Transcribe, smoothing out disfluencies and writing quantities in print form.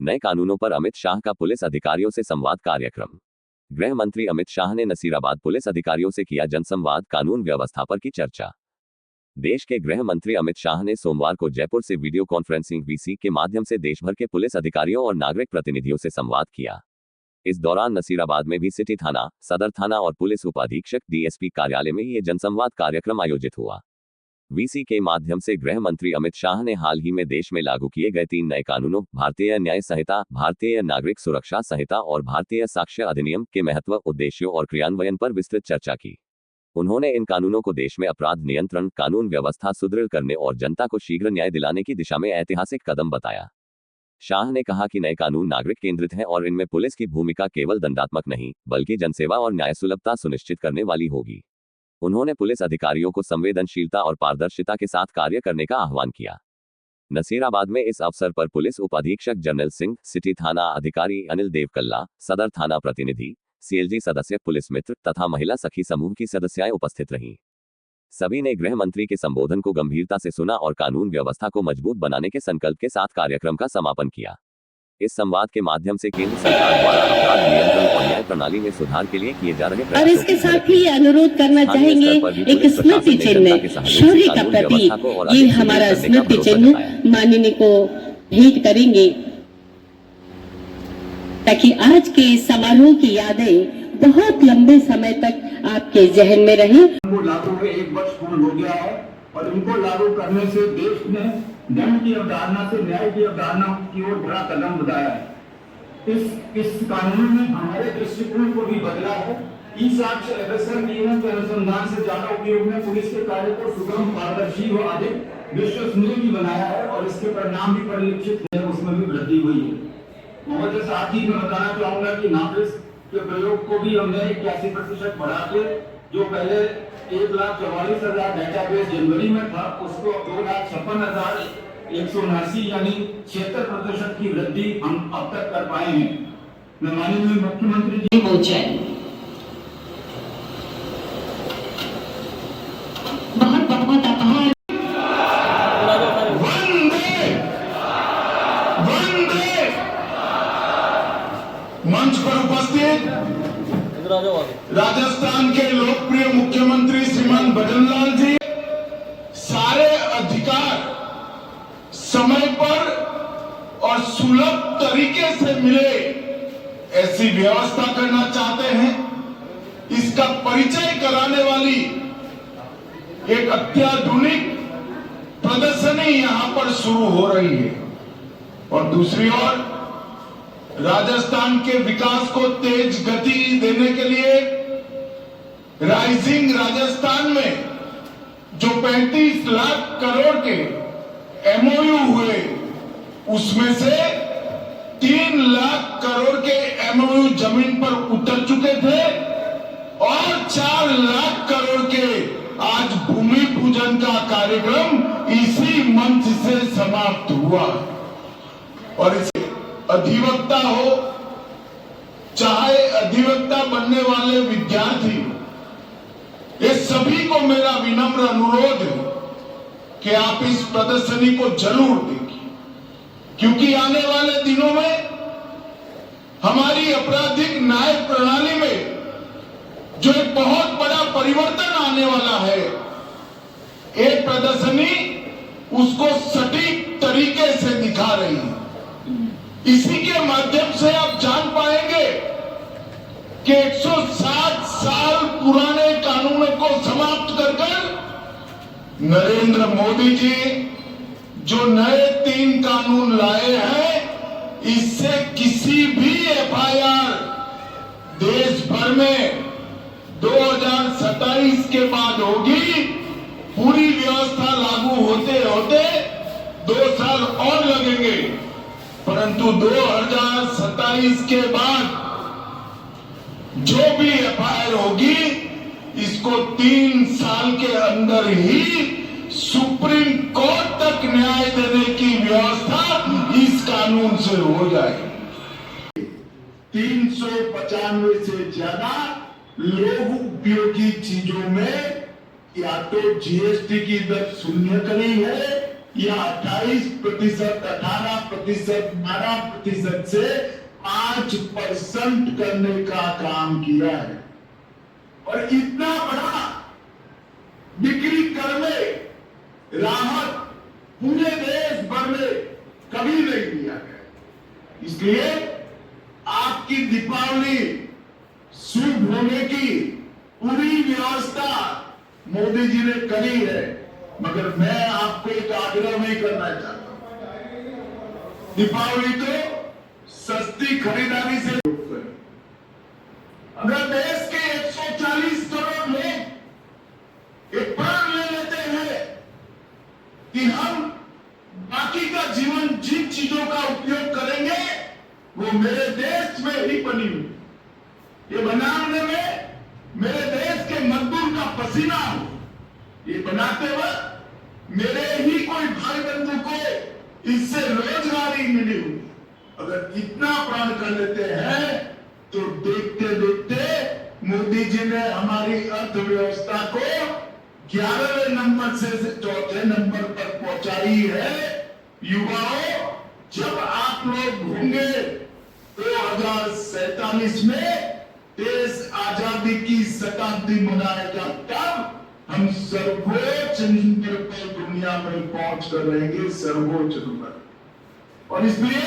नए कानूनों पर अमित शाह का पुलिस अधिकारियों से संवाद कार्यक्रम। गृह मंत्री अमित शाह ने नसीराबाद पुलिस अधिकारियों से किया जनसंवाद, कानून व्यवस्था पर की चर्चा। देश के गृह मंत्री अमित शाह ने सोमवार को जयपुर से वीडियो कॉन्फ्रेंसिंग वीसी के माध्यम से देश भर के पुलिस अधिकारियों और नागरिक प्रतिनिधियों से संवाद किया। इस दौरान नसीराबाद में भी सिटी थाना, सदर थाना और पुलिस उपाधीक्षक डीएसपी कार्यालय में ये जनसंवाद कार्यक्रम आयोजित हुआ। वीसी के माध्यम से गृह मंत्री अमित शाह ने हाल ही में देश में लागू किए गए 3 नए कानूनों, भारतीय न्याय संहिता, भारतीय नागरिक सुरक्षा संहिता और भारतीय साक्ष्य अधिनियम के महत्व, उद्देश्यों और क्रियान्वयन पर विस्तृत चर्चा की। उन्होंने इन कानूनों को देश में अपराध नियंत्रण, कानून व्यवस्था सुदृढ़ करने और जनता को शीघ्र न्याय दिलाने की दिशा में ऐतिहासिक कदम बताया। शाह ने कहा कि नए कानून नागरिक केंद्रित हैं और इनमें पुलिस की भूमिका केवल दंडात्मक नहीं, बल्कि जनसेवा और न्याय सुलभता सुनिश्चित करने वाली होगी। उन्होंने पुलिस अधिकारियों को संवेदनशीलता और पारदर्शिता के साथ कार्य करने का आह्वान किया। नसीराबाद में इस अवसर पर पुलिस उपाधीक्षक जर्नल सिंह, सिटी थाना अधिकारी अनिल देवकल्ला, सदर थाना प्रतिनिधि, सीएलजी सदस्य, पुलिस मित्र तथा महिला सखी समूह की सदस्याएं उपस्थित रहीं। सभी ने गृह मंत्री के संबोधन को गंभीरता से सुना और कानून व्यवस्था को मजबूत बनाने के संकल्प के साथ कार्यक्रम का समापन किया। इस संवाद के माध्यम से केंद्र सरकार द्वारा अपराध नियंत्रण और न्याय प्रणाली में सुधार के लिए किए जा रहे प्रयासों और इसके साथ ही अनुरोध करना चाहेंगे, एक स्मृति चिन्ह शौर्य का प्रतीक, ये हमारा स्मृति चिन्ह माननीय को भेंट करेंगे ताकि आज के समारोह की यादें बहुत लंबे समय तक आपके जहन में रहे। लागू हुए 1 वर्ष पूर्ण हो गया है और इनको लागू करने से देश में दंड की अवधारणा से न्याय की अवधारणा की ओर बड़ा कदम बढ़ाया है। इस कानून ने हमारे दृष्टिकोण को भी बदला है। ई साक्ष्य अग्रसर नियमों के अनुसंधान से ज्यादा उपयोग में पुलिस के कार्य को सुगम, पारदर्शी व अधिक विश्वसनीय भी बनाया है और इसके परिणाम भी परिलक्षित है, उसमें भी वृद्धि हुई है। और साथ ही मैं बताना चाहूंगा कि नाफिस के प्रयोग को भी हमने 81% बढ़ा के, जो पहले 1,44,000 डेटाबेस जनवरी में था, उसको 2,56,179 यानी 76% की वृद्धि हम अब तक कर पाए हैं। मैं माननीय मुख्यमंत्री जी पहुंचे बहुत बहुत आभार। मंच पर उपस्थित राजस्थान के लोकप्रिय मुख्यमंत्री श्रीमान भजनलाल जी, सारे अधिकार समय पर और सुलभ तरीके से मिले ऐसी व्यवस्था करना चाहते हैं। इसका परिचय कराने वाली एक अत्याधुनिक प्रदर्शनी यहां पर शुरू हो रही है और दूसरी ओर राजस्थान के विकास को तेज गति देने के लिए राइजिंग राजस्थान में जो 35 लाख करोड़ के एमओयू हुए, उसमें से 3 लाख करोड़ के एमओयू जमीन पर उतर चुके थे और 4 लाख करोड़ के आज भूमि पूजन का कार्यक्रम इसी मंच से समाप्त हुआ। और इसे अधिवक्ता हो, चाहे अधिवक्ता बनने वाले विद्यार्थी, ये सभी को मेरा विनम्र अनुरोध है कि आप इस प्रदर्शनी को जरूर देखिए, क्योंकि आने वाले दिनों में हमारी आपराधिक न्याय प्रणाली में जो एक बहुत बड़ा परिवर्तन आने वाला है, ये प्रदर्शनी उसको सटीक तरीके से दिखा रही है। इसी के माध्यम से आप जान पाएंगे कि 160 साल पुराने कानूनों को समाप्त कर नरेंद्र मोदी जी जो नए 3 कानून लाए हैं, इससे किसी भी एफआईआर देश भर में 2027 के बाद होगी। पूरी व्यवस्था लागू होते होते 2 साल और लगेंगे, परंतु 2027 के बाद जो भी एफआईआर होगी, इसको 3 साल के अंदर ही सुप्रीम कोर्ट तक न्याय देने की व्यवस्था इस कानून से हो जाएगी। 395 से ज्यादा लोग उपयोगी चीजों में या तो जीएसटी की दर 0 करी है या 28%, 18%, 12% से 5% करने का काम किया है। और इतना बड़ा बिक्री कर में राहत पूरे देश भर में कभी नहीं दिया गया। इसलिए आपकी दीपावली शुभ होने की पूरी व्यवस्था मोदी जी ने करी है, मगर मैं आपको एक आग्रह नहीं करना चाहता हूं। दीपावली तो सस्ती खरीदारी से अगर देश के 140 करोड़ लोग एक प्रण ले लेते हैं कि हम बाकी का जीवन जिन चीजों का उपयोग करेंगे वो मेरे देश में ही बनी हुई, ये बनाने में मेरे देश के मजदूर का पसीना हो, ये बनाते वक्त मेरे ही कोई भाई बंधु को इससे रोजगारी मिली हुई, अगर इतना प्रण कर लेते हैं तो देखते देखते मोदी जी ने हमारी अर्थव्यवस्था को 11वें नंबर से 4थे नंबर पर पहुंचाई है। युवाओं, जब आप लोग होंगे 2047 में देश आजादी की शताब्दी मनाएगा, तब हम सर्वोच्च नंबर पर दुनिया में पहुंच कर रहेंगे, सर्वोच्च नंबर। और इसलिए